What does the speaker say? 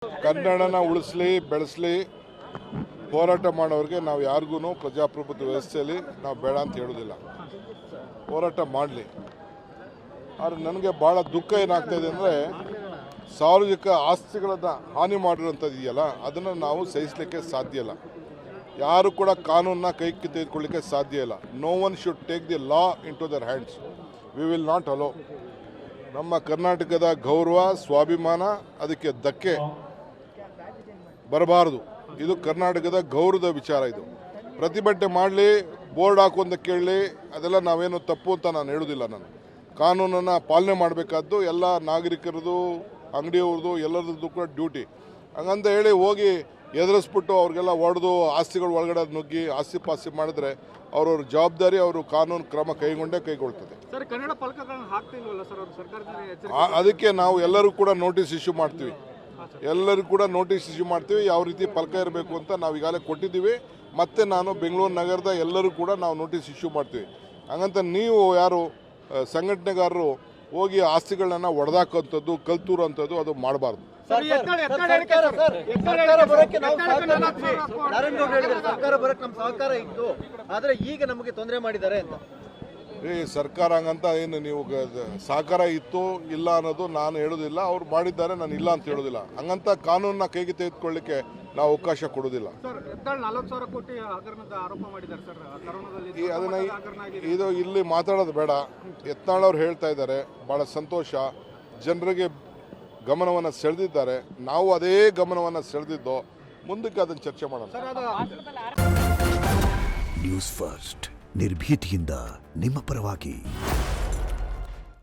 ಕನ್ನಡನ ಉಳಿಸ್ಲಿ ಬೆಳೆಸಲಿ ಹೋರಾಟ ಮಾಡೋರಿಗೆ ನಾವು ಯಾರಿಗೂ ಪ್ರಜಾಪ್ರಭುತ್ವ ವ್ಯವಸ್ಥೆಯಲ್ಲಿ ನಾವು ಬೇಡ ಅಂತ ಹೇಳೋದಿಲ್ಲ. ಹೋರಾಟ ಮಾಡಲಿ. ಆದರೆ ನನಗೆ ಭಾಳ ದುಃಖ ಏನಾಗ್ತಾಯಿದೆ ಅಂದರೆ ಸಾರ್ವಜನಿಕ ಆಸ್ತಿಗಳನ್ನು ಹಾನಿ ಮಾಡಿರೋಂಥದ್ದು ಇದೆಯಲ್ಲ, ಅದನ್ನು ನಾವು ಸಹಿಸಲಿಕ್ಕೆ ಸಾಧ್ಯ ಇಲ್ಲ. ಯಾರು ಕೂಡ ಕಾನೂನನ್ನ ಕೈಗೆ ತೆಗೆದುಕೊಳ್ಳಿಕ್ಕೆ ಸಾಧ್ಯ ಇಲ್ಲ. No one should take the law into their hands. We will not allow. ನಮ್ಮ ಕರ್ನಾಟಕದ ಗೌರವ ಸ್ವಾಭಿಮಾನ ಅದಕ್ಕೆ ಧಕ್ಕೆ ಬರಬಾರದು. ಇದು ಕರ್ನಾಟಕದ ಗೌರವದ ವಿಚಾರ. ಇದು ಪ್ರತಿಭಟನೆ ಮಾಡಲಿ, ಬೋರ್ಡ್ ಹಾಕು ಅಂತ ಕೇಳಲಿ, ಅದೆಲ್ಲ ನಾವೇನು ತಪ್ಪು ಅಂತ ನಾನು ಹೇಳೋದಿಲ್ಲ. ನಾನು ಕಾನೂನನ್ನು ಪಾಲನೆ ಮಾಡಬೇಕಾದ್ದು ಎಲ್ಲ ನಾಗರಿಕರದು, ಅಂಗಡಿಯವ್ರದ್ದು, ಎಲ್ಲರದ್ದು ಕೂಡ ಡ್ಯೂಟಿ. ಹಂಗಂತ ಹೇಳಿ ಹೋಗಿ ಎದುರಿಸ್ಬಿಟ್ಟು ಅವ್ರಿಗೆಲ್ಲ ಹೊಡೆದು ಆಸ್ತಿಗಳು ಒಳಗಡೆ ನುಗ್ಗಿ ಆಸ್ತಿ ಪಾಸ್ತಿ ಮಾಡಿದ್ರೆ ಅವ್ರವ್ರ ಜವಾಬ್ದಾರಿ ಅವರು ಕಾನೂನು ಕ್ರಮ ಕೈಗೊಳ್ತದೆ. ಅದಕ್ಕೆ ನಾವು ಎಲ್ಲರೂ ಕೂಡ ನೋಟಿಸ್ ಇಶ್ಯೂ ಮಾಡ್ತೀವಿ. ಯಾವ ರೀತಿ ಫಲಕ ಇರಬೇಕು ಅಂತ ನಾವು ಈಗಾಗಲೇ ಕೊಟ್ಟಿದ್ದೀವಿ. ಮತ್ತೆ ನಾನು ಬೆಂಗಳೂರು ನಗರದ ಎಲ್ಲರೂ ಕೂಡ ನಾವು ನೋಟಿಸ್ ಇಶ್ಯೂ ಮಾಡ್ತೀವಿ. ಹಾಗಂತ ನೀವು ಯಾರು ಸಂಘಟನೆಗಾರರು ಹೋಗಿ ಆಸ್ತಿಗಳನ್ನ ಒಡೆದಾಕೋಂಥದ್ದು, ಕಲ್ತೂರೋಂಥದ್ದು ಅದು ಮಾಡಬಾರ್ದು. ಸರ್ಕಾರ ಬರಕ್ಕೆ ನಮ್ಮ ಸಹಕಾರ ಇತ್ತು, ಆದ್ರೆ ಈಗ ನಮಗೆ ತೊಂದರೆ ಮಾಡಿದ್ದಾರೆ ಅಂತ. ಸರ್ಕಾರ ಹಂಗಂತ ಏನು ನೀವು ಸಹಕಾರ ಇತ್ತು ಇಲ್ಲ ಅನ್ನೋದು ನಾನು ಹೇಳೋದಿಲ್ಲ. ಅವ್ರು ಮಾಡಿದ್ದಾರೆ, ನಾನು ಇಲ್ಲ ಅಂತ ಹೇಳೋದಿಲ್ಲ. ಹಂಗಂತ ಕಾನೂನನ್ನ ಕೈಗೆ ತೆಗೆದುಕೊಳ್ಳಿಕ್ಕೆ ನಾವು ಅವಕಾಶ ಕೊಡೋದಿಲ್ಲ. ಅದನ್ನ ಇದು ಇಲ್ಲಿ ಮಾತಾಡೋದು ಬೇಡ. ಯತ್ನಾಳ್ ಅವ್ರು ಹೇಳ್ತಾ ಇದ್ದಾರೆ, ಭಾಳ ಸಂತೋಷ. ಜನರಿಗೆ ಗಮನವನ್ನು ಸೆಳೆದಿದ್ದಾರೆ. ನಾವು ಅದೇ ಗಮನವನ್ನು ಸೆಳೆದಿದ್ದು, ಮುಂದಕ್ಕೆ ಅದನ್ನು ಚರ್ಚೆ ಮಾಡೋಣ. ನ್ಯೂಸ್ ಫಸ್ಟ್ ನಿರ್ಭೀತಿಯಿಂದ ನಿಮ್ಮ ಪರವಾಗಿ.